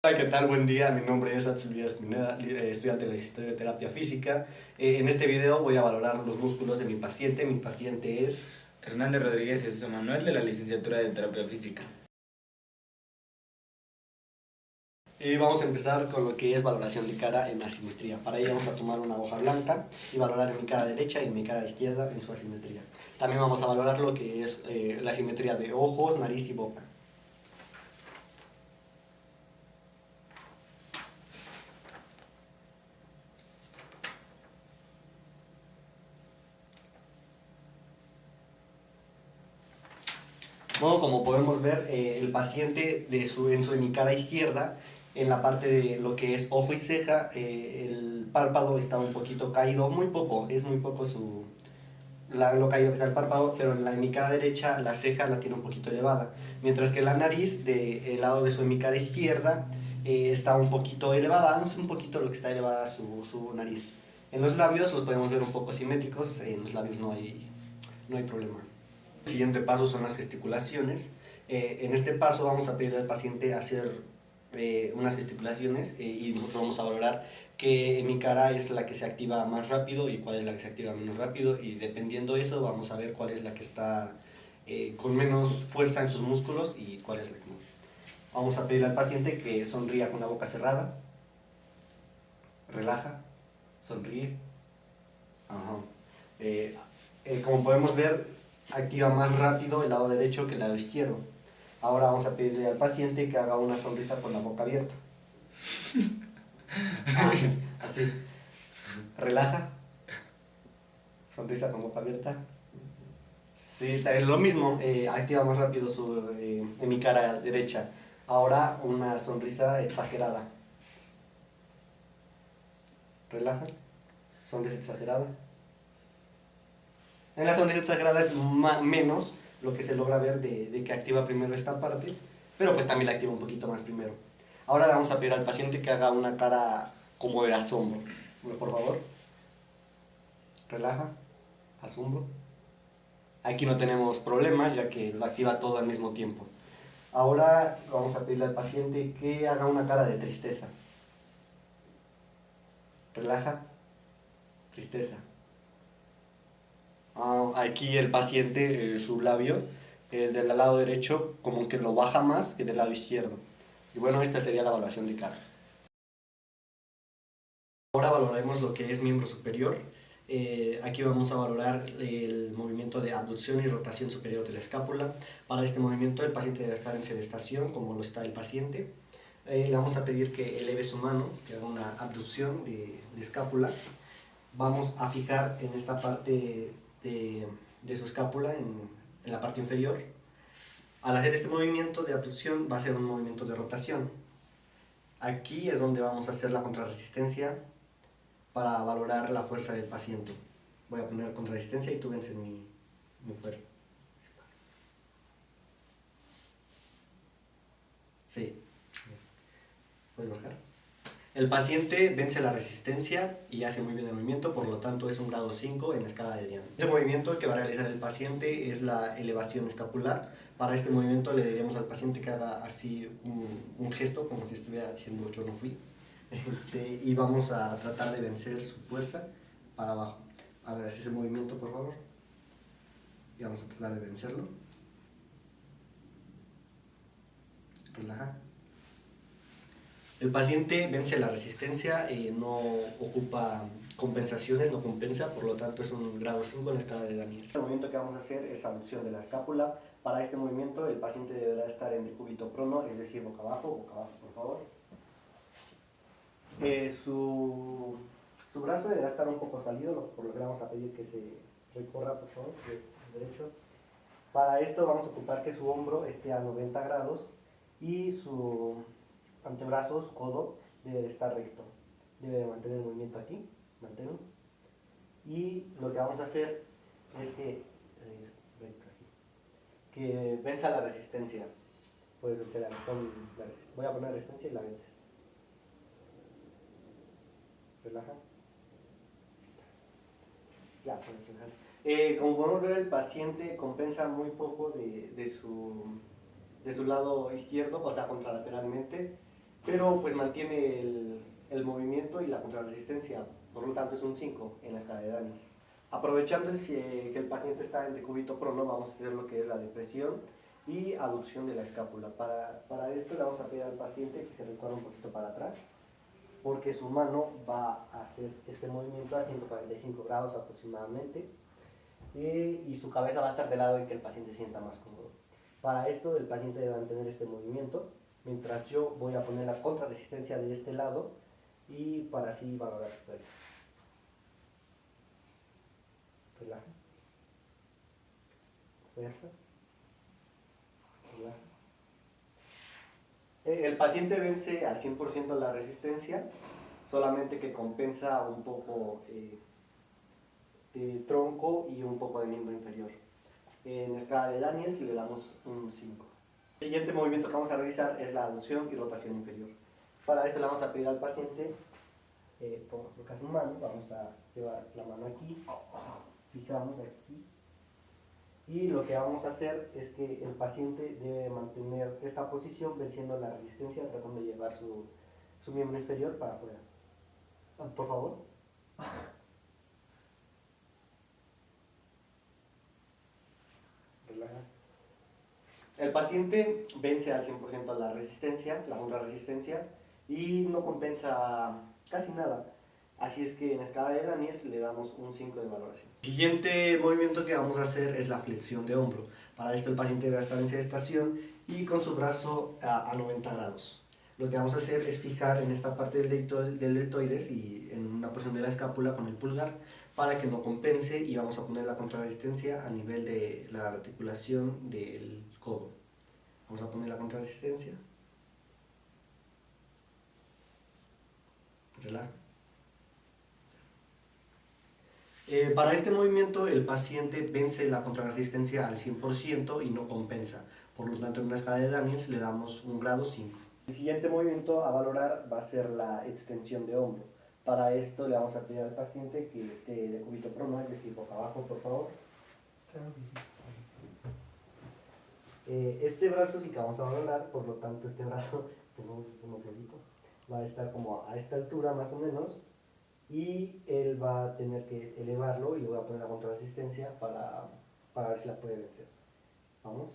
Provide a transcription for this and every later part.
Hola, ¿qué tal? Buen día, mi nombre es Axel Villas Pineda, estudiante de la licenciatura de terapia física. En este video voy a valorar los músculos de mi paciente. Mi paciente es... Hernández Rodríguez Jesús Manuel, de la licenciatura de terapia física. Y vamos a empezar con lo que es valoración de cara en asimetría. Para ello vamos a tomar una hoja blanca y valorar mi cara derecha y mi cara izquierda en su asimetría. También vamos a valorar lo que es la asimetría de ojos, nariz y boca. Bueno, como podemos ver, el paciente en mi cara izquierda, en la parte de lo que es ojo y ceja, el párpado está un poquito caído, muy poco, es muy poco lo caído que está el párpado, pero en mi cara derecha la ceja la tiene un poquito elevada, mientras que la nariz del lado de su mi cara izquierda está un poquito elevada, es un poquito lo que está elevada su nariz. En los labios los podemos ver un poco simétricos, en los labios no hay problema. El siguiente paso son las gesticulaciones. En este paso vamos a pedirle al paciente hacer unas gesticulaciones y nosotros vamos a valorar qué mi cara es la que se activa más rápido y cuál es la que se activa menos rápido, y dependiendo de eso vamos a ver cuál es la que está con menos fuerza en sus músculos y cuál es la que no. Vamos a pedirle al paciente que sonría con la boca cerrada, relaja, sonríe. Ajá. Eh, Como podemos ver, activa más rápido el lado derecho que el lado izquierdo. Ahora vamos a pedirle al paciente que haga una sonrisa con la boca abierta. Así. Relaja. Sonrisa con boca abierta. Sí, es lo mismo. Activa más rápido en mi cara derecha. Ahora una sonrisa exagerada. Relaja. Sonrisa exagerada. En la sonrisa exagerada es menos lo que se logra ver de que activa primero esta parte, pero pues también la activa un poquito más primero. Ahora le vamos a pedir al paciente que haga una cara como de asombro. Por favor, relaja, asombro. Aquí no tenemos problemas ya que lo activa todo al mismo tiempo. Ahora vamos a pedirle al paciente que haga una cara de tristeza. Relaja, tristeza. Aquí el paciente, su labio, el del lado derecho, como que lo baja más que del lado izquierdo. Y bueno, esta sería la evaluación de cara. Ahora valoraremos lo que es miembro superior. Aquí vamos a valorar el movimiento de abducción y rotación superior de la escápula. Para este movimiento el paciente debe estar en sedestación, como lo está el paciente. Le vamos a pedir que eleve su mano, que haga una abducción de escápula. Vamos a fijar en esta parte de su escápula, en la parte inferior. Al hacer este movimiento de abducción va a ser un movimiento de rotación. Aquí es donde vamos a hacer la contrarresistencia para valorar la fuerza del paciente. Voy a poner contrarresistencia y tú vences mi fuerza. Sí, puedes bajar. El paciente vence la resistencia y hace muy bien el movimiento, por lo tanto es un grado 5 en la escala de Diana. Este movimiento que va a realizar el paciente es la elevación escapular. Para este movimiento le diríamos al paciente que haga así un gesto, como si estuviera diciendo yo no fui. Y vamos a tratar de vencer su fuerza para abajo. A ver, haz ese movimiento, por favor. Y vamos a tratar de vencerlo. Relaja. El paciente vence la resistencia, no ocupa compensaciones, no compensa, por lo tanto es un grado 5 en la escala de Daniel. El movimiento que vamos a hacer es abducción de la escápula. Para este movimiento el paciente deberá estar en decúbito prono, es decir, boca abajo, por favor. Su brazo deberá estar un poco salido, por lo que le vamos a pedir que se recorra, por favor, de derecho. Para esto vamos a ocupar que su hombro esté a 90 grados y su antebrazos, codo, debe de estar recto. Debe de mantener el movimiento aquí, manténlo. Y lo que vamos a hacer es que, recto así, que venza la resistencia. Puedes vencer voy a poner resistencia y la vences. Relaja. Ya, puedes relajar. Como podemos ver, el paciente compensa muy poco de su lado izquierdo, o sea, contralateralmente. pero pues mantiene el movimiento y la contrarresistencia, por lo tanto es un 5 en la escala de Daniels. Aprovechando que el paciente está en decúbito prono, vamos a hacer lo que es la depresión y aducción de la escápula. Para esto le vamos a pedir al paciente que se recuerde un poquito para atrás, porque su mano va a hacer este movimiento a 145 grados aproximadamente, y su cabeza va a estar del lado en que el paciente sienta más cómodo. Para esto el paciente debe mantener este movimiento, mientras yo voy a poner la contrarresistencia de este lado y para así valorar su fuerza. Relaja. Fuerza. Relaja. El paciente vence al 100% la resistencia, solamente que compensa un poco de tronco y un poco de miembro inferior. En escala de Daniels le damos un 5. El siguiente movimiento que vamos a realizar es la aducción y rotación inferior. Para esto le vamos a pedir al paciente colocar su mano, vamos a llevar la mano aquí, fijamos aquí, y lo que vamos a hacer es que el paciente debe mantener esta posición venciendo la resistencia, tratando de llevar su miembro inferior para afuera. Por favor. Relaja. El paciente vence al 100% la resistencia, la contrarresistencia, y no compensa casi nada. Así es que en escala de Daniels le damos un 5 de valoración. El siguiente movimiento que vamos a hacer es la flexión de hombro. Para esto el paciente debe estar en sedestación y con su brazo a 90 grados. Lo que vamos a hacer es fijar en esta parte del deltoides y en una porción de la escápula con el pulgar para que no compense, y vamos a poner la contrarresistencia a nivel de la articulación del codo. Vamos a poner la contrarresistencia. Relaja. Para este movimiento el paciente vence la contrarresistencia al 100% y no compensa. Por lo tanto, en una escala de Daniels le damos un grado 5. El siguiente movimiento a valorar va a ser la extensión de hombro. Para esto le vamos a pedir al paciente que esté de decúbito prono, es decir, boca abajo, por favor. Este brazo sí que vamos a valorar, por lo tanto este brazo va a estar como a esta altura más o menos, y él va a tener que elevarlo y le voy a poner la contrarresistencia para ver si la puede vencer. Vamos.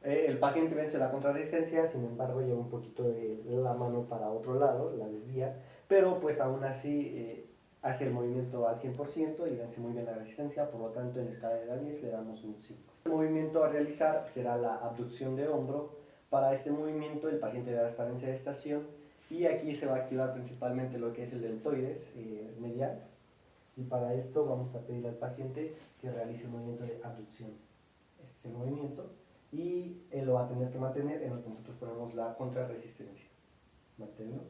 El paciente vence la contrarresistencia, sin embargo lleva un poquito de la mano para otro lado, la desvía, pero pues aún así hace el movimiento al 100% y vence muy bien la resistencia, por lo tanto en escala de Daniels le damos un 5. El movimiento a realizar será la abducción de hombro. Para este movimiento el paciente debe estar en sedestación y aquí se va a activar principalmente lo que es el deltoides medial, y para esto vamos a pedir al paciente que realice el movimiento de abducción. Este es el movimiento y él lo va a tener que mantener en lo que nosotros ponemos la contrarresistencia. Manténlo.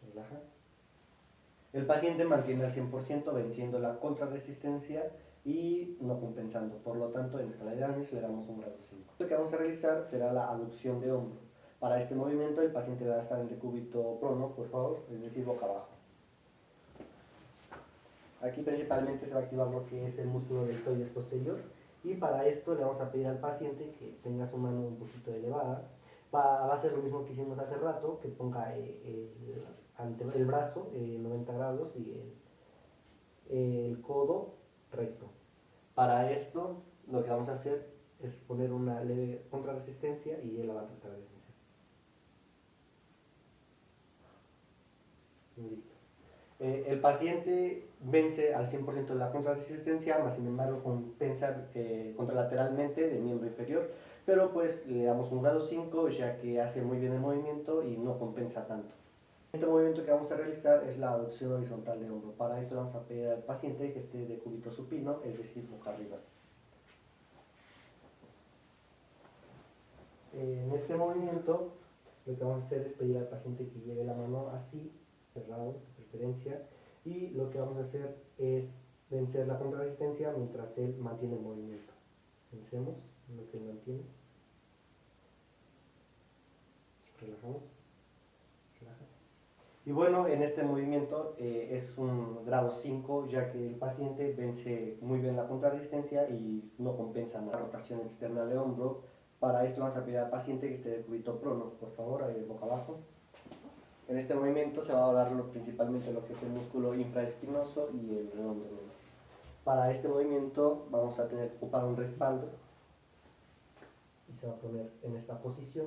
Relaja. El paciente mantiene al 100% venciendo la contrarresistencia y no compensando. Por lo tanto, en escala de Daniels le damos un grado 5. Lo que vamos a realizar será la aducción de hombro. Para este movimiento el paciente debe estar en decúbito prono, por favor, es decir, boca abajo. Aquí principalmente se va a activar lo que es el músculo deltoides posterior, y para esto le vamos a pedir al paciente que tenga su mano un poquito elevada. Va a ser lo mismo que hicimos hace rato, que ponga el brazo 90 grados y el codo recto. Para esto lo que vamos a hacer es poner una leve contrarresistencia y él la va a tratar de vencer. Listo. El paciente vence al 100% de la contrarresistencia, más sin embargo compensa contralateralmente de miembro inferior, pero pues le damos un grado 5 ya que hace muy bien el movimiento y no compensa tanto. El siguiente movimiento que vamos a realizar es la aducción horizontal de hombro. Para esto vamos a pedir al paciente que esté de decúbito supino, es decir, boca arriba. En este movimiento lo que vamos a hacer es pedir al paciente que lleve la mano así, cerrado de preferencia, y lo que vamos a hacer es vencer la contrarresistencia mientras él mantiene el movimiento. Vencemos lo que él mantiene. Relajamos. Relaja. Y bueno, en este movimiento es un grado 5, ya que el paciente vence muy bien la contrarresistencia y no compensa la rotación externa de hombro. Para esto vamos a pedir al paciente que esté de cúbito prono, por favor, boca abajo. En este movimiento se va a hablar principalmente lo que es el músculo infraespinoso y el redondo. Para este movimiento vamos a tener que ocupar un respaldo y se va a poner en esta posición.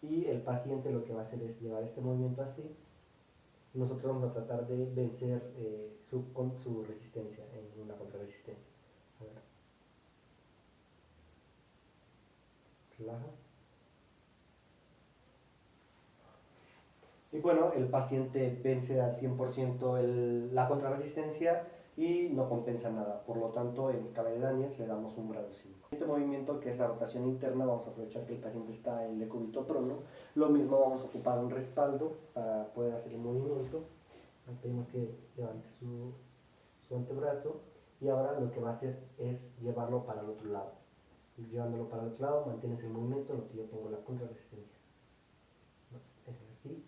Y el paciente lo que va a hacer es llevar este movimiento así. Nosotros vamos a tratar de vencer con su resistencia en una contrarresistencia. A ver. Relaja. Y bueno, el paciente vence al 100% la contrarresistencia y no compensa nada. Por lo tanto, en escala de Daniels le damos un grado 5. Este movimiento, que es la rotación interna, vamos a aprovechar que el paciente está en decúbito prono. Lo mismo, vamos a ocupar un respaldo para poder hacer el movimiento. Pedimos que levante su antebrazo y ahora lo que va a hacer es llevarlo para el otro lado. Y llevándolo para el otro lado, mantienes el movimiento en lo que yo pongo la contrarresistencia. Es así.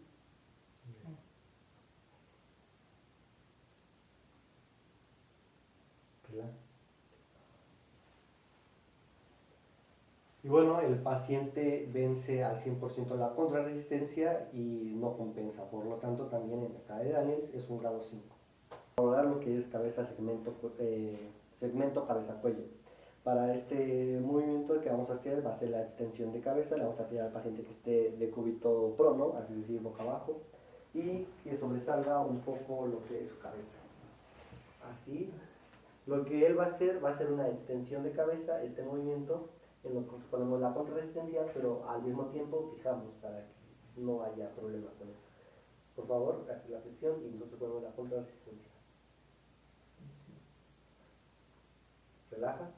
Y bueno, el paciente vence al 100% la contrarresistencia y no compensa, por lo tanto también en escala de Daniels es un grado 5. Vamos a lo que es cabeza, segmento cabeza-cuello. Para este movimiento que vamos a hacer va a ser la extensión de cabeza, le vamos a pedir al paciente que esté de cúbito prono, es decir, boca abajo, y que sobresalga un poco lo que es su cabeza. Así. Lo que él va a ser una extensión de cabeza, este movimiento, en lo que ponemos la contrarresistencia, pero al mismo tiempo fijamos para que no haya problema con eso. Por favor, hace la flexión y nosotros ponemos la contrarresistencia. Relaja.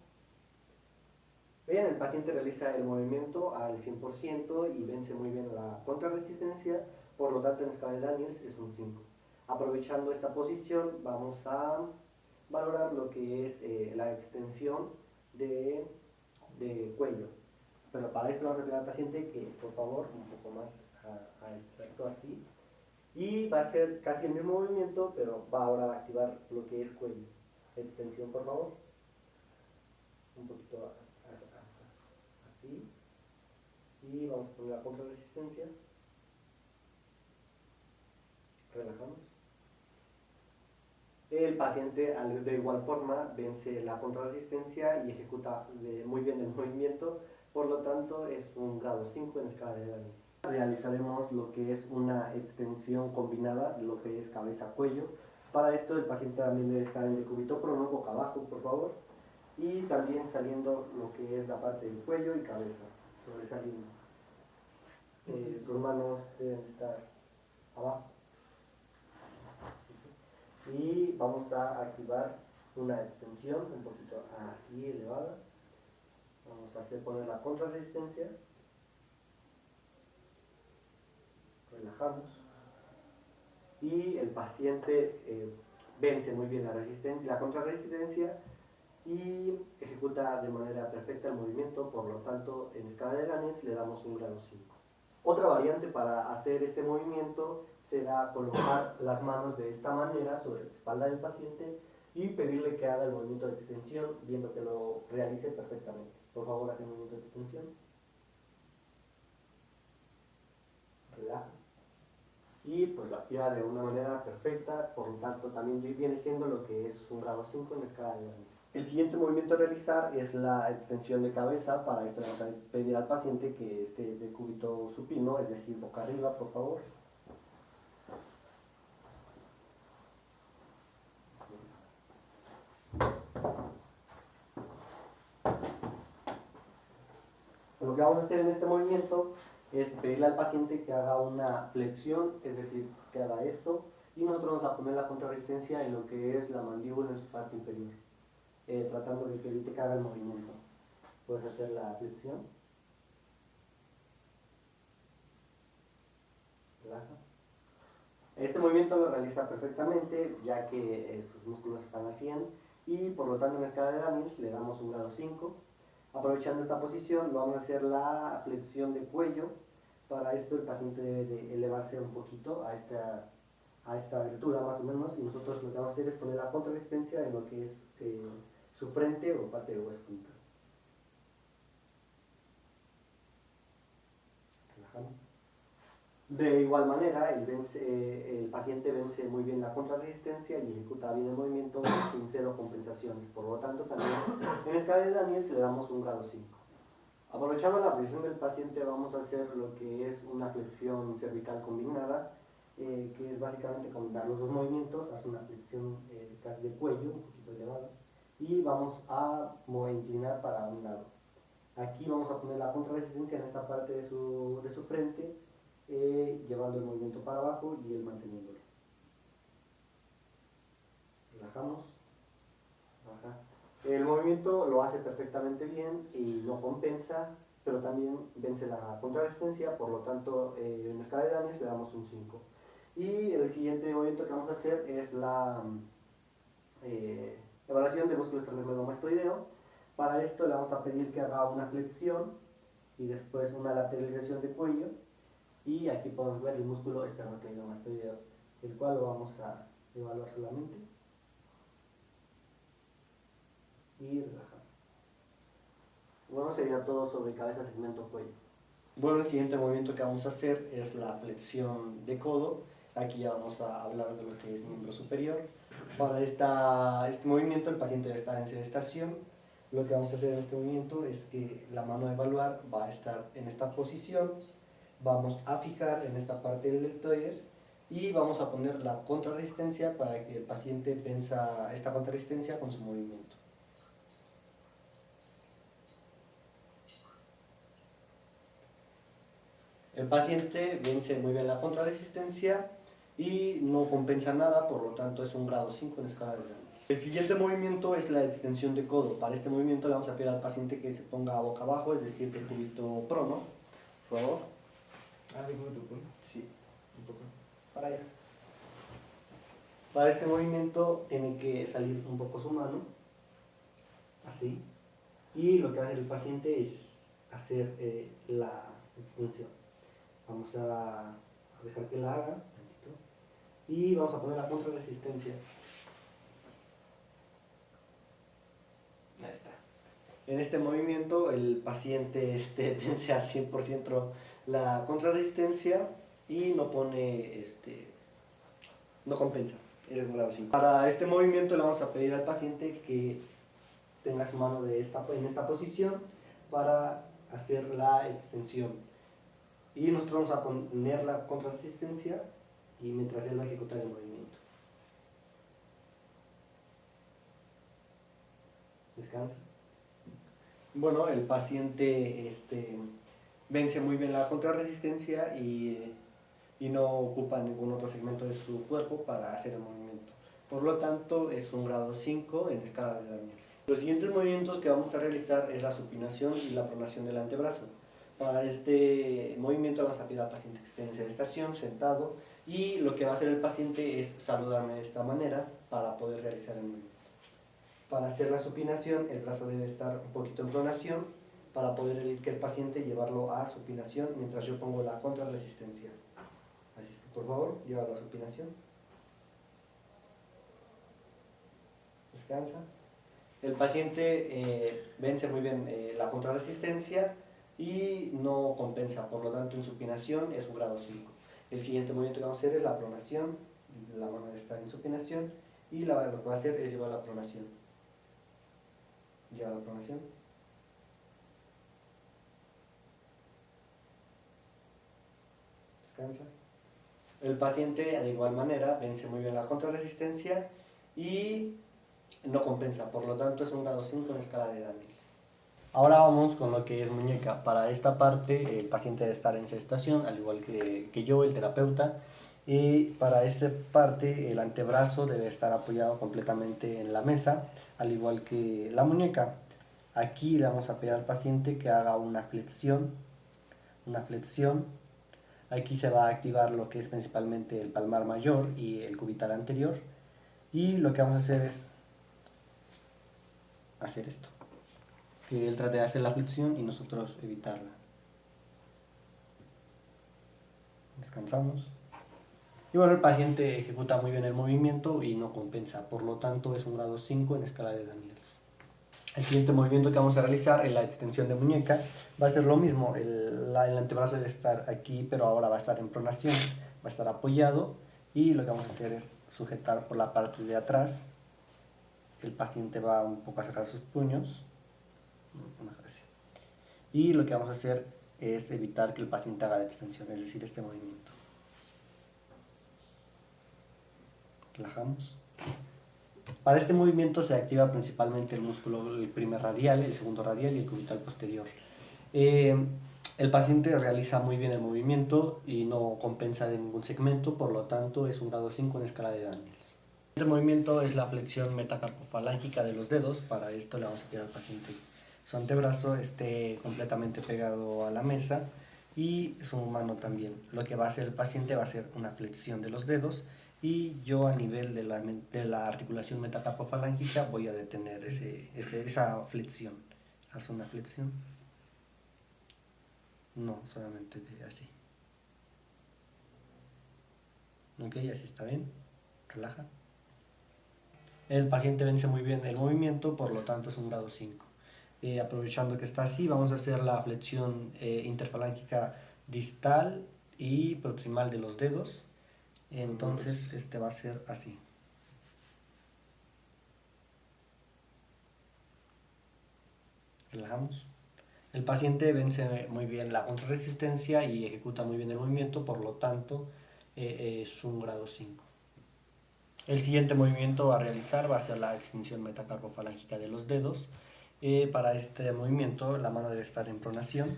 Bien, el paciente realiza el movimiento al 100% y vence muy bien la contrarresistencia, por lo tanto en escala de Daniels es un 5. Aprovechando esta posición vamos a valorar lo que es la extensión de cuello. Pero para esto vamos a pedir al paciente que por favor un poco más a esto así. Y va a ser casi el mismo movimiento, pero va ahora a activar lo que es cuello. Extensión por favor. Un poquito así. Y vamos a poner la contrarresistencia. Relajamos. El paciente de igual forma vence la contrarresistencia y ejecuta muy bien el movimiento, por lo tanto es un grado 5 en escala de Daniels. Realizaremos lo que es una extensión combinada, lo que es cabeza-cuello. Para esto el paciente también debe estar en decúbito prono, boca abajo por favor, y también saliendo lo que es la parte del cuello y cabeza, sobresaliendo. Sus manos deben estar abajo. Y vamos a activar una extensión un poquito así elevada. Vamos a hacer poner la contrarresistencia. Relajamos. Y el paciente vence muy bien la contrarresistencia y ejecuta de manera perfecta el movimiento, por lo tanto en escala de Daniels le damos un grado 5. Otra variante para hacer este movimiento será colocar las manos de esta manera sobre la espalda del paciente y pedirle que haga el movimiento de extensión, viendo que lo realice perfectamente. Por favor, hace el movimiento de extensión. Relaja. Y pues lo activa de una manera perfecta, por lo tanto también viene siendo lo que es un grado 5 en la escala de Daniels. El siguiente movimiento a realizar es la extensión de cabeza. Para esto le vamos a pedir al paciente que esté de cúbito supino, es decir, boca arriba, por favor. Lo que vamos a hacer en este movimiento es pedirle al paciente que haga una flexión, es decir, que haga esto, y nosotros vamos a poner la contrarresistencia en lo que es la mandíbula en su parte inferior, tratando de que evite que haga el movimiento. Puedes hacer la flexión. Relaja. Este movimiento lo realiza perfectamente, ya que sus músculos están al 100 y por lo tanto en la escala de Daniels le damos un grado 5. Aprovechando esta posición, vamos a hacer la flexión de cuello Para esto el paciente debe de elevarse un poquito a esta altura más o menos, y nosotros lo que vamos a hacer es poner la contrarresistencia en lo que es su frente o parte del hueso frontal. Relajamos. De igual manera, el paciente vence muy bien la contrarresistencia y ejecuta bien el movimiento sin cero compensaciones. Por lo tanto, también en escala de Daniels le damos un grado 5. Aprovechando la posición del paciente, vamos a hacer lo que es una flexión cervical combinada, que es básicamente combinar los dos movimientos. Hace una flexión casi de cuello, un poquito elevada, y vamos a inclinar para un lado. Aquí vamos a poner la contrarresistencia en esta parte de su frente, llevando el movimiento para abajo y él manteniéndolo. Relajamos, baja. El movimiento lo hace perfectamente bien y no compensa, pero también vence la contrarresistencia, por lo tanto en escala de Daniels le damos un 5. Y el siguiente movimiento que vamos a hacer es la evaluación del músculo esternocleidomastoideo. Para esto le vamos a pedir que haga una flexión y después una lateralización de cuello, y aquí podemos ver el músculo esternocleidomastoideo, el cual lo vamos a evaluar solamente y relajar. Bueno, sería todo sobre cabeza, segmento, cuello. Bueno, el siguiente movimiento que vamos a hacer es la flexión de codo. Aquí ya vamos a hablar de lo que es miembro superior. Para este movimiento el paciente debe estar en sedestación. Lo que vamos a hacer en este movimiento es que la mano de evaluar va a estar en esta posición. Vamos a fijar en esta parte del deltoides y vamos a poner la contrarresistencia para que el paciente venza esta contrarresistencia con su movimiento. El paciente vence muy bien la contrarresistencia y no compensa nada, por lo tanto es un grado 5 en escala de Daniels. El siguiente movimiento es la extensión de codo. Para este movimiento le vamos a pedir al paciente que se ponga boca abajo, es decir, que el cúbito prono, por favor. ¿El cúbito prono? Sí. Un poco. Para allá. Para este movimiento tiene que salir un poco su mano, así, y lo que va a hacer el paciente es hacer la extensión. Vamos a dejar que la haga tantito, y vamos a poner la contrarresistencia. Ahí está. En este movimiento el paciente vence al 100% la contrarresistencia y no pone, no compensa. Es el grado 5. Para este movimiento le vamos a pedir al paciente que tenga su mano en esta posición para hacer la extensión. Y nosotros vamos a poner la contrarresistencia y mientras él va a ejecutar el movimiento. Descansa. Bueno, el paciente vence muy bien la contrarresistencia y no ocupa ningún otro segmento de su cuerpo para hacer el movimiento. Por lo tanto, es un grado 5 en escala de Daniels. Los siguientes movimientos que vamos a realizar es la supinación y la pronación del antebrazo. Para este movimiento vamos a pedir al paciente que esté en sedestación, sentado, y lo que va a hacer el paciente es saludarme de esta manera para poder realizar el movimiento. Para hacer la supinación, el brazo debe estar un poquito en pronación para poder que el paciente llevarlo a supinación mientras yo pongo la contrarresistencia. Así que por favor, llévalo a supinación. Descansa. El paciente vence muy bien la contrarresistencia y no compensa, por lo tanto en supinación es un grado 5. El siguiente movimiento que vamos a hacer es la pronación. La mano está en supinación y lo que va a hacer es llevar la pronación. Lleva la pronación. Descansa. El paciente de igual manera vence muy bien la contrarresistencia y no compensa, por lo tanto es un grado 5 en escala de Daniels. Ahora vamos con lo que es muñeca. Para esta parte el paciente debe estar en sedestación, al igual que yo, el terapeuta. Y para esta parte el antebrazo debe estar apoyado completamente en la mesa, al igual que la muñeca. Aquí le vamos a pedir al paciente que haga una flexión. Aquí se va a activar lo que es principalmente el palmar mayor y el cubital anterior. Y lo que vamos a hacer es hacer esto. Que él trate de hacer la flexión y nosotros evitarla. Descansamos. Y bueno, el paciente ejecuta muy bien el movimiento y no compensa, por lo tanto es un grado 5 en escala de Daniels. El siguiente movimiento que vamos a realizar es la extensión de muñeca. Va a ser lo mismo, el antebrazo debe estar aquí, pero ahora va a estar en pronación, va a estar apoyado y lo que vamos a hacer es sujetar por la parte de atrás. El paciente va un poco a cerrar sus puños. Y lo que vamos a hacer es evitar que el paciente haga la extensión, es decir, este movimiento. Relajamos. Para este movimiento se activa principalmente el músculo, el primer radial, el segundo radial y el cubital posterior. El paciente realiza muy bien el movimiento y no compensa de ningún segmento, por lo tanto es un grado 5 en escala de Daniels. El movimiento es la flexión metacarpofalángica de los dedos. Para esto le vamos a pedir al paciente su antebrazo esté completamente pegado a la mesa y su mano también. Lo que va a hacer el paciente va a ser una flexión de los dedos y yo a nivel de la articulación metacarpofalángica voy a detener esa flexión. Haz una flexión. No, solamente así. Ok, así está bien. Relaja. El paciente vence muy bien el movimiento, por lo tanto es un grado 5. Aprovechando que está así, vamos a hacer la flexión interfalángica distal y proximal de los dedos. Entonces este va a ser así. Relajamos. El paciente vence muy bien la contrarresistencia y ejecuta muy bien el movimiento, por lo tanto es un grado 5. El siguiente movimiento a realizar va a ser la extensión metacarpofalángica de los dedos. Para este movimiento la mano debe estar en pronación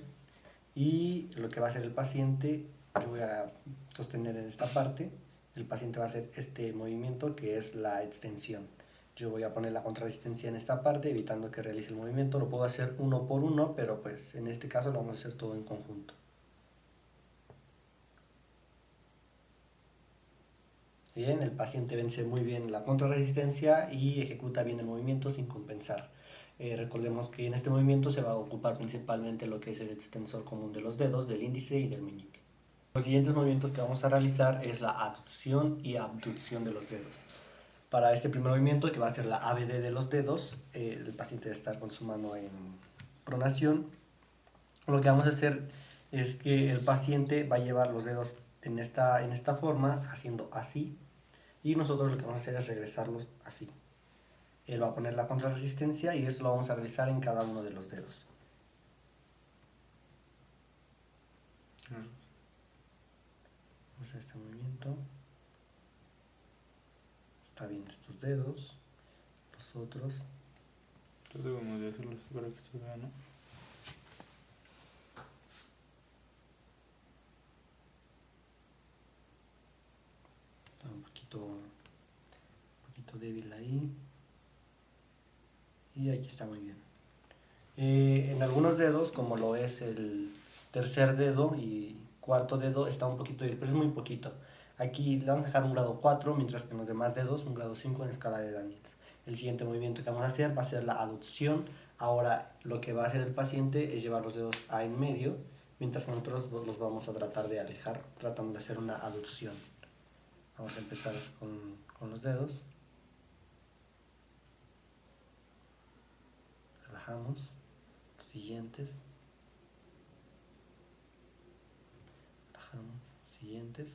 y lo que va a hacer el paciente, yo voy a sostener en esta parte, el paciente va a hacer este movimiento que es la extensión. Yo voy a poner la contrarresistencia en esta parte evitando que realice el movimiento. Lo puedo hacer uno por uno, pero pues en este caso lo vamos a hacer todo en conjunto. Bien, el paciente vence muy bien la contrarresistencia y ejecuta bien el movimiento sin compensar. Recordemos que en este movimiento se va a ocupar principalmente lo que es el extensor común de los dedos, del índice y del meñique. Los siguientes movimientos que vamos a realizar es la aducción y abducción de los dedos. Para este primer movimiento, que va a ser la ABD de los dedos, el paciente debe estar con su mano en pronación. Lo que vamos a hacer es que el paciente va a llevar los dedos en esta forma, haciendo así, y nosotros lo que vamos a hacer es regresarlos así. Él va a poner la contrarresistencia y esto lo vamos a realizar en cada uno de los dedos. Vamos a hacer este movimiento. Está bien estos dedos, los otros. Entonces debemos de hacerlo así para que se vea, ¿no? Está un poquito débil ahí. Y aquí está muy bien. En algunos dedos, como lo es el tercer dedo y cuarto dedo, está un poquito débil, pero es muy poquito. Aquí le vamos a dejar un grado 4, mientras que en los demás dedos un grado 5 en escala de Daniels. El siguiente movimiento que vamos a hacer va a ser la aducción. Ahora lo que va a hacer el paciente es llevar los dedos a en medio, mientras que nosotros los vamos a tratar de alejar, tratando de hacer una aducción. Vamos a empezar con los dedos. Relajamos. Siguientes. Relajamos. Siguientes.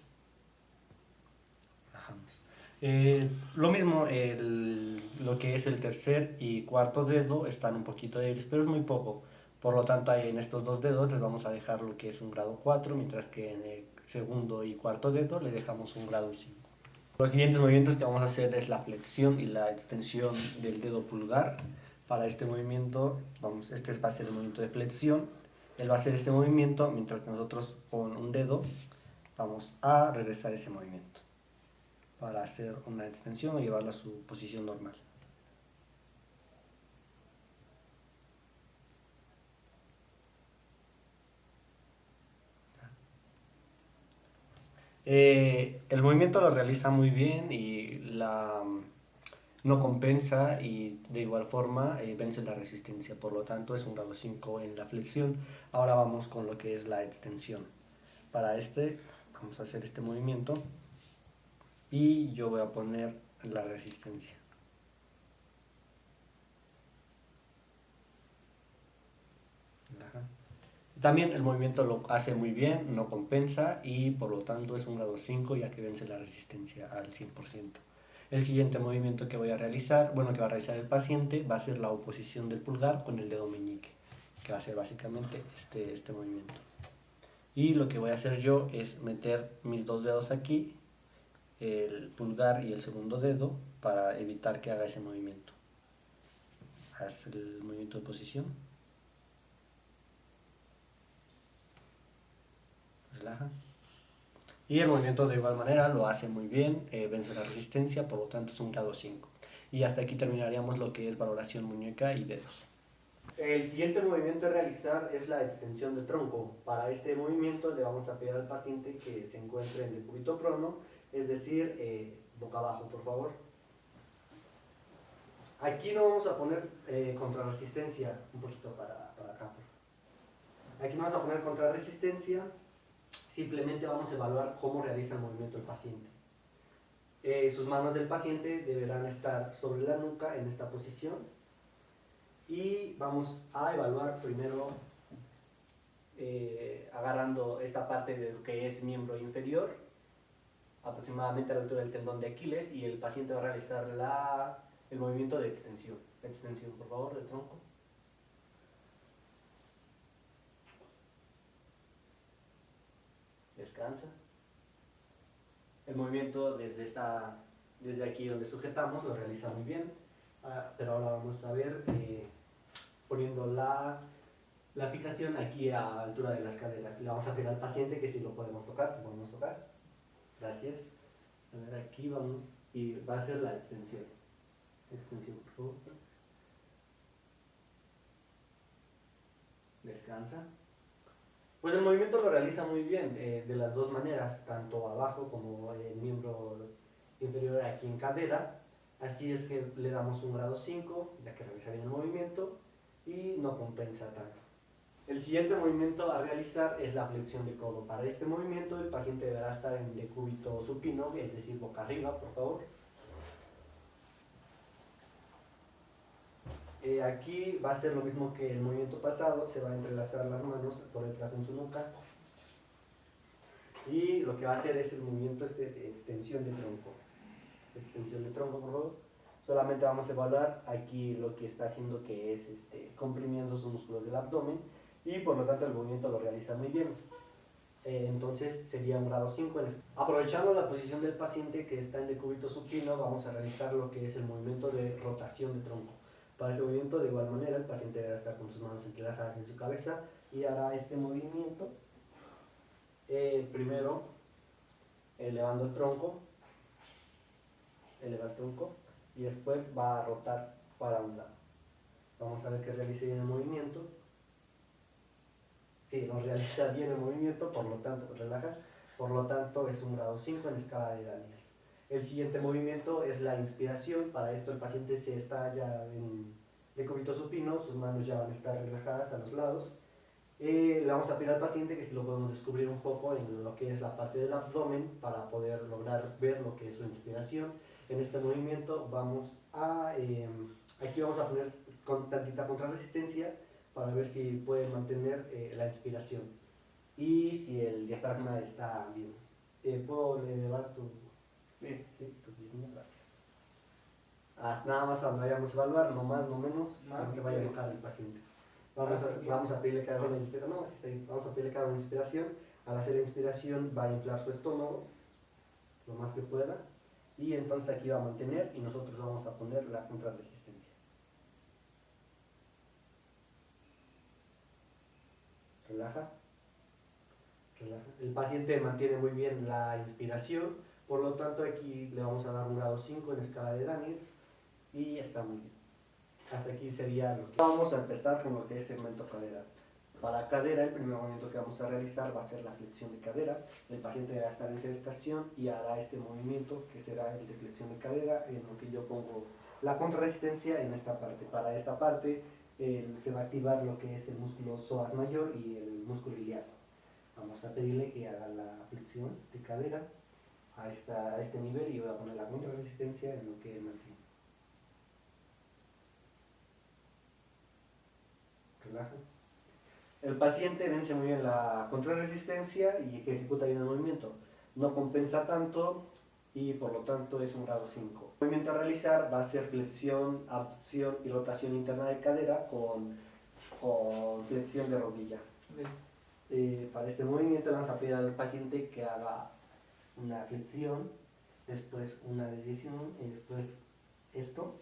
Lo mismo, lo que es el tercer y cuarto dedo están un poquito débiles, pero es muy poco. Por lo tanto, en estos dos dedos les vamos a dejar lo que es un grado 4, mientras que en el segundo y cuarto dedo le dejamos un grado 5. Los siguientes movimientos que vamos a hacer es la flexión y la extensión del dedo pulgar. Para este movimiento, este va a ser el movimiento de flexión. Él va a hacer este movimiento, mientras que nosotros con un dedo vamos a regresar ese movimiento para hacer una extensión o llevarla a su posición normal. El movimiento lo realiza muy bien y no compensa y de igual forma vence la resistencia, por lo tanto es un grado 5 en la flexión. Ahora vamos con lo que es la extensión. Para este Vamos a hacer este movimiento y yo voy a poner la resistencia. También el movimiento lo hace muy bien, no compensa y por lo tanto es un grado 5 ya que vence la resistencia al 100%. El siguiente movimiento que voy a realizar, bueno, que va a realizar el paciente, va a ser la oposición del pulgar con el dedo meñique, que va a ser básicamente este movimiento. Y lo que voy a hacer yo es meter mis dos dedos aquí, el pulgar y el segundo dedo, para evitar que haga ese movimiento. Haz el movimiento de posición. Relaja. Y el movimiento de igual manera lo hace muy bien, vence la resistencia, por lo tanto es un grado 5. Y hasta aquí terminaríamos lo que es valoración muñeca y dedos. El siguiente movimiento a realizar es la extensión de tronco. Para este movimiento le vamos a pedir al paciente que se encuentre en decúbito prono, es decir, boca abajo, por favor. Aquí no vamos a poner contrarresistencia, un poquito para acá. Aquí no vamos a poner contrarresistencia, simplemente vamos a evaluar cómo realiza el movimiento el paciente. Sus manos del paciente deberán estar sobre la nuca en esta posición. Y vamos a evaluar primero agarrando esta parte de lo que es miembro inferior, aproximadamente a la altura del tendón de Aquiles, y el paciente va a realizar el movimiento de extensión. Extensión, por favor, del tronco. Descansa. El movimiento desde aquí donde sujetamos lo realiza muy bien, pero ahora vamos a ver poniendo la fijación aquí a la altura de las caderas. Le vamos a pedir al paciente que si lo podemos tocar, Gracias. A ver, aquí vamos y va a ser la extensión. Extensión, por favor. Descansa. Pues el movimiento lo realiza muy bien, de las dos maneras, tanto abajo como el miembro inferior aquí en cadera. Así es que le damos un grado 5, ya que realiza bien el movimiento y no compensa tanto. El siguiente movimiento a realizar es la flexión de codo. Para este movimiento el paciente deberá estar en decúbito supino, es decir, boca arriba, por favor. Aquí va a ser lo mismo que el movimiento pasado, se va a entrelazar las manos por detrás en su nuca. Y lo que va a hacer es el movimiento de extensión de tronco. Extensión de tronco, por favor. Solamente vamos a evaluar aquí lo que está haciendo, que es comprimiendo sus músculos del abdomen, y por lo tanto el movimiento lo realiza muy bien. Entonces sería un grado 5. Aprovechando la posición del paciente que está en decúbito supino, vamos a realizar lo que es el movimiento de rotación de tronco. Para ese movimiento, de igual manera, el paciente debe estar con sus manos entrelazadas en su cabeza y hará este movimiento. Primero, elevando el tronco, eleva el tronco, y después va a rotar para un lado. Vamos a ver que realice bien el movimiento. Sí, no realiza bien el movimiento, por lo tanto, relaja. Por lo tanto, es un grado 5 en escala de Daniels. El siguiente movimiento es la inspiración. Para esto el paciente se está ya en decúbito supino, sus manos ya van a estar relajadas a los lados. Le vamos a pedir al paciente que si lo podemos descubrir un poco en lo que es la parte del abdomen para poder lograr ver lo que es su inspiración. En este movimiento aquí vamos a poner tantita contrarresistencia para ver si puede mantener la inspiración y si el diafragma está bien. ¿Puedo elevar tu...? Sí. Sí, estupendo, gracias. Nada más vayamos a evaluar, no más, no menos, no se vaya a enojar el paciente. Vamos a pedirle que haga una inspiración. No, está bien. Vamos a pedirle que haga una inspiración. Al hacer la inspiración va a inflar su estómago lo más que pueda, y entonces aquí va a mantener y nosotros vamos a poner la contrarresistencia. Relaja. Relaja. El paciente mantiene muy bien la inspiración, por lo tanto aquí le vamos a dar un grado 5 en escala de Daniels y está muy bien. Hasta aquí sería lo que vamos a empezar con lo que es segmento cadera. Para cadera, el primer movimiento que vamos a realizar va a ser la flexión de cadera. El paciente debe estar en sedestación y hará este movimiento que será el de flexión de cadera, en lo que yo pongo la contrarresistencia en esta parte. Para esta parte se va a activar lo que es el músculo psoas mayor y el músculo iliaco. Vamos a pedirle que haga la flexión de cadera a este nivel y voy a poner la contrarresistencia en lo que él mantiene. Relaja. El paciente vence muy bien la contrarresistencia y ejecuta bien el movimiento. No compensa tanto y por lo tanto es un grado 5. El movimiento a realizar va a ser flexión, abducción y rotación interna de cadera con flexión de rodilla. Para este movimiento le vamos a pedir al paciente que haga una flexión, después una desviación y después esto.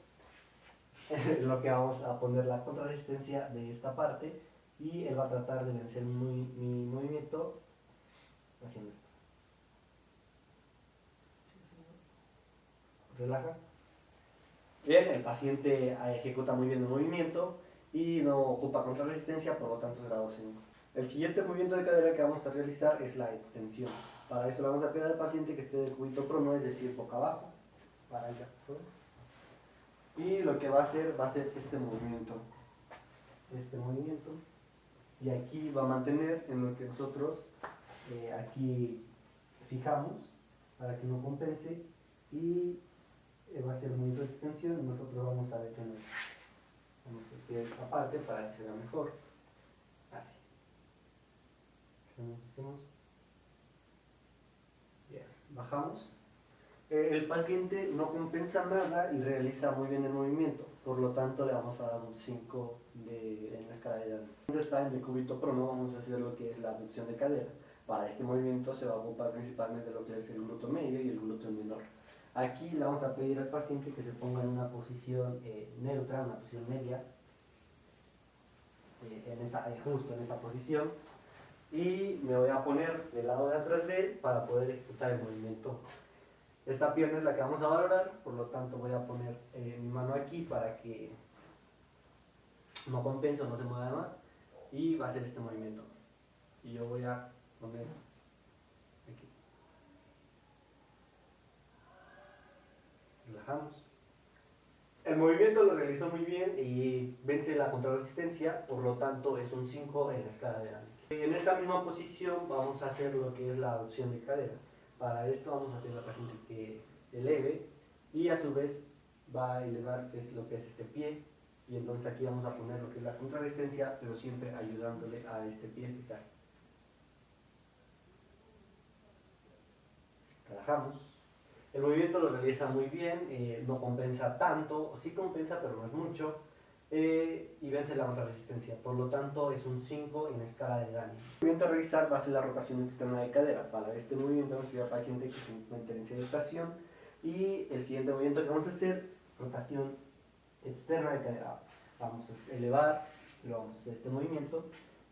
Lo que vamos a poner la contrarresistencia de esta parte y él va a tratar de vencer mi movimiento haciendo esto. Relaja. Bien, el paciente ejecuta muy bien el movimiento y no ocupa contrarresistencia, por lo tanto es grado 5. El siguiente movimiento de cadera que vamos a realizar es la extensión. Para eso le vamos a pedir al paciente que esté de cúbito prono, es decir, boca abajo. Para allá. Y lo que va a hacer este movimiento. Y aquí va a mantener en lo que nosotros aquí fijamos para que no compense y va a ser un movimiento de extensión y nosotros vamos a detener. Vamos a hacer esta parte para que se vea mejor. Así. Hacemos. Bien, bajamos. El paciente no compensa nada y realiza muy bien el movimiento, por lo tanto le vamos a dar un 5 en la escala de Danner. Está en decúbito prono, vamos a hacer lo que es la abducción de cadera. Para este movimiento se va a ocupar principalmente lo que es el glúteo medio y el glúteo menor. Aquí le vamos a pedir al paciente que se ponga en una posición neutra, una posición media, justo en esa posición, y me voy a poner del lado de atrás de él para poder ejecutar el movimiento. Esta pierna es la que vamos a valorar, por lo tanto voy a poner mi mano aquí para que no compense o no se mueva más, y va a hacer este movimiento. Y yo voy a poner aquí. Relajamos. El movimiento lo realizó muy bien y vence la contrarresistencia, por lo tanto es un 5 en la escala de Danner. En esta misma posición vamos a hacer lo que es la abducción de cadera. Para esto vamos a pedir al paciente que eleve y a su vez va a elevar lo que es este pie, y entonces aquí vamos a poner lo que es la contrarresistencia, pero siempre ayudándole a este pie eficaz. Relajamos. El movimiento lo realiza muy bien, no compensa tanto, o sí compensa pero no es mucho, y vence la contrarresistencia, por lo tanto es un 5 en escala de Danner. El movimiento a realizar va a ser la rotación externa de cadera. Para este movimiento vamos a pedir al paciente que se encuentre en sedestación, y el siguiente movimiento que vamos a hacer, rotación externa de cadera. Vamos a elevar, luego vamos a hacer este movimiento.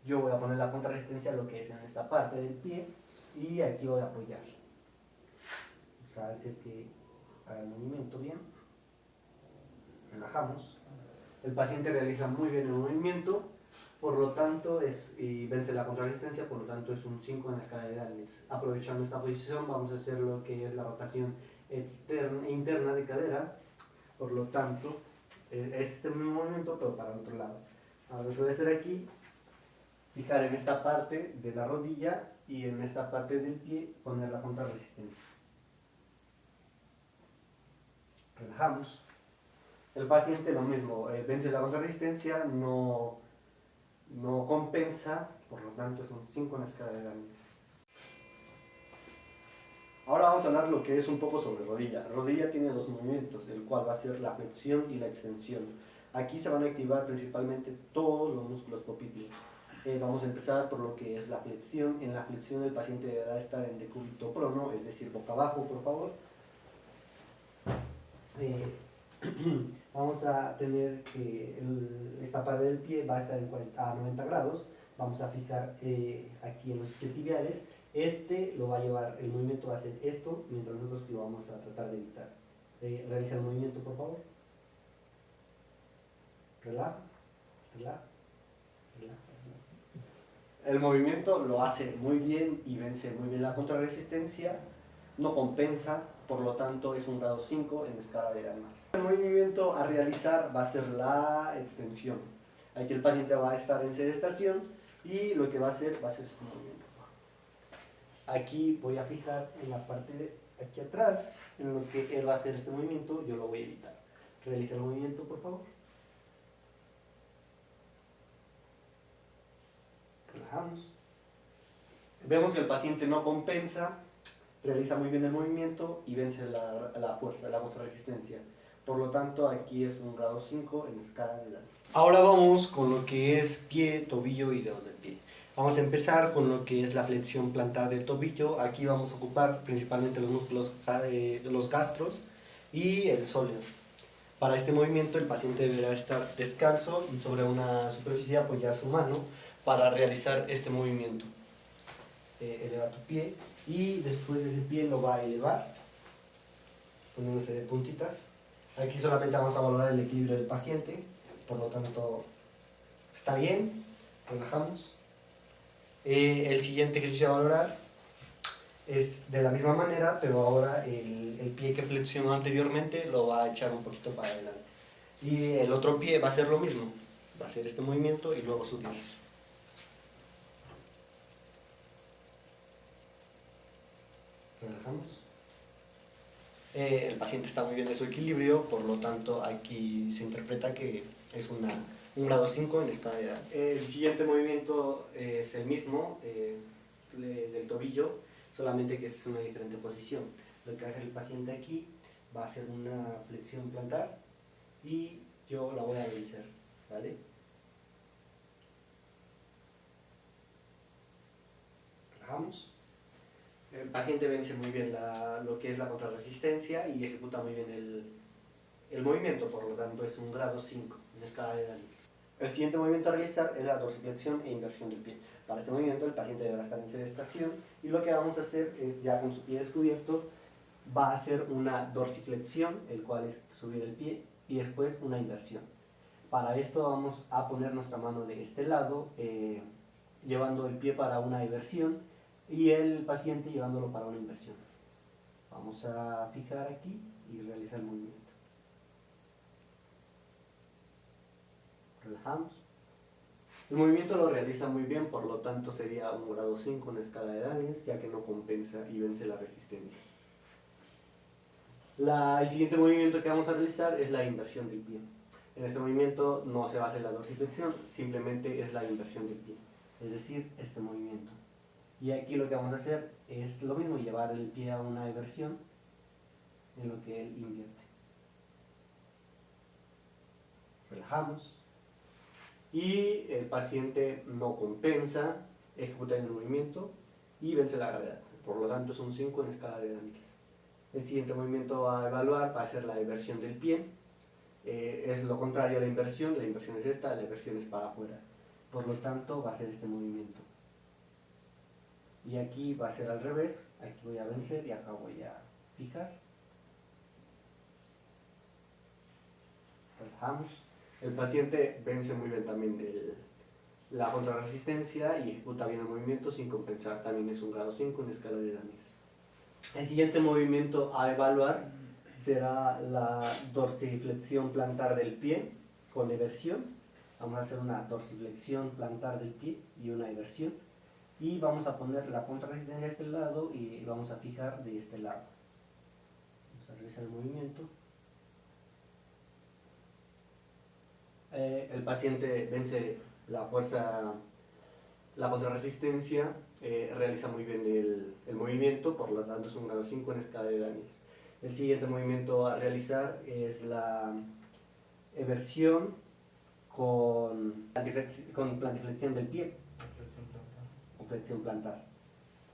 Yo voy a poner la contrarresistencia, lo que es en esta parte del pie, y aquí voy a apoyar. O sea, hacer que haga el movimiento bien. Relajamos. El paciente realiza muy bien el movimiento, por lo tanto y vence la contrarresistencia, por lo tanto es un 5 en la escala de Danner. Aprovechando esta posición vamos a hacer lo que es la rotación externa e interna de cadera, por lo tanto es este mismo movimiento pero para el otro lado. Ahora lo que voy a hacer aquí, fijar en esta parte de la rodilla y en esta parte del pie poner la contrarresistencia. Relajamos. El paciente lo mismo, vence la contrarresistencia, no compensa, por lo tanto es un 5 en la escala de Danner. Ahora vamos a hablar lo que es un poco sobre rodilla. Rodilla tiene dos movimientos, el cual va a ser la flexión y la extensión. Aquí se van a activar principalmente todos los músculos popliteos. Vamos a empezar por lo que es la flexión. En la flexión el paciente deberá estar en decúbito prono, es decir, boca abajo, por favor. Vamos a tener que esta parte del pie va a estar a 90 grados. Vamos a fijar aquí en los isquiotibiales. Lo va a llevar, el movimiento va a ser esto, mientras nosotros lo vamos a tratar de evitar. Realiza el movimiento, por favor. Relaja, relaja, relaja. El movimiento lo hace muy bien y vence muy bien la contrarresistencia, no compensa, por lo tanto es un grado 5 en escala de Danner. El movimiento a realizar va a ser la extensión. Aquí el paciente va a estar en sedestación y lo que va a hacer este movimiento. Aquí voy a fijar en la parte de aquí atrás, en lo que él va a hacer este movimiento, yo lo voy a evitar. Realiza el movimiento, por favor. Relajamos. Vemos que el paciente no compensa, realiza muy bien el movimiento y vence la fuerza, la contrarresistencia. Por lo tanto, aquí es un grado 5 en escala de Danny. Ahora vamos con lo que es pie, tobillo y dedos del pie. Vamos a empezar con lo que es la flexión plantar del tobillo. Aquí vamos a ocupar principalmente los músculos, los gastros y el sóleo. Para este movimiento el paciente deberá estar descalzo y sobre una superficie apoyar su mano para realizar este movimiento. Eleva tu pie y después ese pie lo va a elevar poniéndose de puntitas. Aquí solamente vamos a valorar el equilibrio del paciente, por lo tanto está bien, relajamos. El siguiente ejercicio a valorar es de la misma manera, pero ahora el pie que flexionó anteriormente lo va a echar un poquito para adelante. Y el otro pie va a hacer lo mismo, va a hacer este movimiento y luego subir. Relajamos. El paciente está muy bien de su equilibrio, por lo tanto aquí se interpreta que es un grado 5 en escala de edad. El siguiente movimiento es el mismo del tobillo, solamente que esta es una diferente posición. Lo que hace el paciente aquí va a ser una flexión plantar y yo la voy a vencer, ¿vale? Relajamos. El paciente vence muy bien lo que es la contrarresistencia y ejecuta muy bien el movimiento, por lo tanto es un grado 5 en escala de Danny. El siguiente movimiento a realizar es la dorsiflexión e inversión del pie. Para este movimiento el paciente deberá estar en sedestación y lo que vamos a hacer es, ya con su pie descubierto, va a hacer una dorsiflexión, el cual es subir el pie, y después una inversión. Para esto vamos a poner nuestra mano de este lado, llevando el pie para una inversión y el paciente llevándolo para una inversión. Vamos a fijar aquí y realizar el movimiento. Relajamos. El movimiento lo realiza muy bien, por lo tanto sería un grado 5 en escala de Daniels, ya que no compensa y vence la resistencia. El siguiente movimiento que vamos a realizar es la inversión del pie. En este movimiento no se va a hacer la dorsiflexión, simplemente es la inversión del pie, es decir, este movimiento. Y aquí lo que vamos a hacer es lo mismo, llevar el pie a una inversión en lo que él invierte. Relajamos. Y el paciente no compensa, ejecuta el movimiento y vence la gravedad. Por lo tanto es un 5 en escala de Daniels. El siguiente movimiento a evaluar va a ser la inversión del pie. Es lo contrario a la inversión es esta, la inversión es para afuera. Por lo tanto va a ser este movimiento. Y aquí va a ser al revés, aquí voy a vencer y acá voy a fijar. Relajamos. El paciente vence muy bien también la contrarresistencia y ejecuta bien el movimiento sin compensar, también es un grado 5 en escala de Daniels. El siguiente movimiento a evaluar será la dorsiflexión plantar del pie con eversión. Vamos a hacer una dorsiflexión plantar del pie y una eversión. Y vamos a poner la contrarresistencia de este lado y vamos a fijar de este lado. Vamos a realizar el movimiento. El paciente vence la fuerza, la contrarresistencia, realiza muy bien el movimiento, por lo tanto es un grado 5 en escala de Daniels. El siguiente movimiento a realizar es la eversión con plantiflexión del pie. Flexión plantar.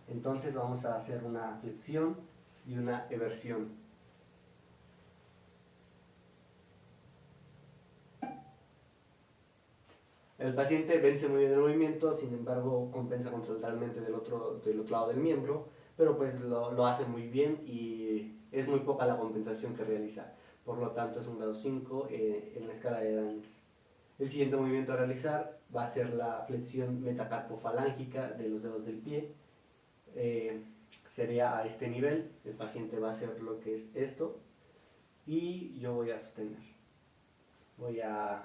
Entonces vamos a hacer una flexión y una eversión. El paciente vence muy bien el movimiento, sin embargo compensa contralateralmente del otro lado del miembro, pero pues lo hace muy bien y es muy poca la compensación que realiza. Por lo tanto es un grado 5 en la escala de Daniels. El siguiente movimiento a realizar va a ser la flexión metacarpofalángica de los dedos del pie. Sería a este nivel, el paciente va a hacer lo que es esto y yo voy a sostener. Voy a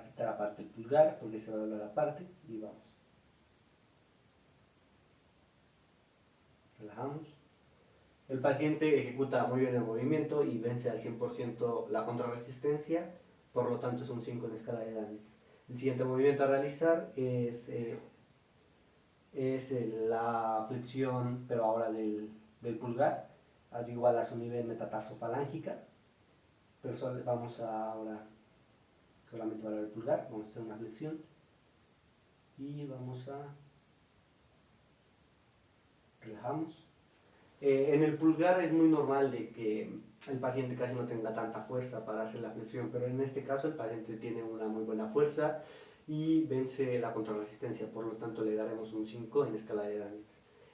quitar aparte el pulgar porque se va a doblar aparte y vamos. relajamos. El paciente ejecuta muy bien el movimiento y vence al 100% la contrarresistencia, por lo tanto es un 5 en escala de Daniels. El siguiente movimiento a realizar es la flexión, pero ahora del pulgar, igual a su nivel metatarsofalangica, pero vamos a ahora solamente para el pulgar, vamos a hacer una flexión y vamos a relajamos. En el pulgar es muy normal de que el paciente casi no tenga tanta fuerza para hacer la flexión, pero en este caso el paciente tiene una muy buena fuerza y vence la contrarresistencia, por lo tanto le daremos un 5 en escala de Daniels.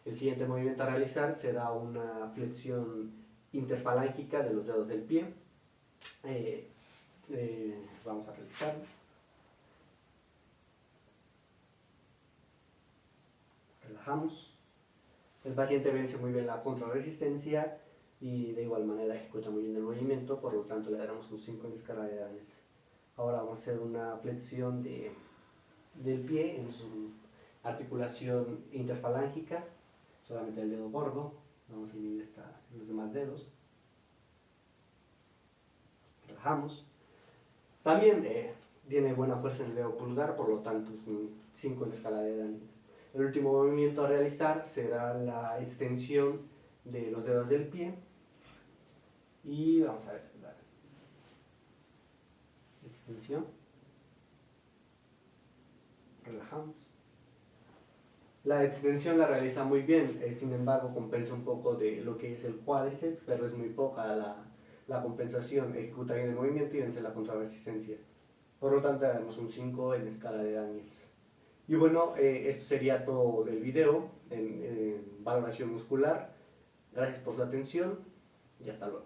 El siguiente movimiento a realizar será una flexión interfalángica de los dedos del pie. Vamos a realizarlo. Relajamos. El paciente vence muy bien la contrarresistencia y de igual manera ejecuta muy bien el movimiento, por lo tanto le daremos un 5 en escala de Daniels. Ahora vamos a hacer una flexión del pie en su articulación interfalángica, solamente el dedo gordo, vamos a inhibir los demás dedos. Relajamos. También tiene buena fuerza en el dedo pulgar, por lo tanto es un 5 en escala de Daniels. El último movimiento a realizar será la extensión de los dedos del pie y vamos a ver la extensión. Relajamos. La extensión la realiza muy bien, sin embargo compensa un poco de lo que es el cuádriceps, pero es muy poca la compensación, ejecuta bien el movimiento y vence la contrarresistencia. Por lo tanto daremos un 5 en escala de Daniels. Y bueno, esto sería todo del video en valoración muscular. Gracias por su atención y hasta luego.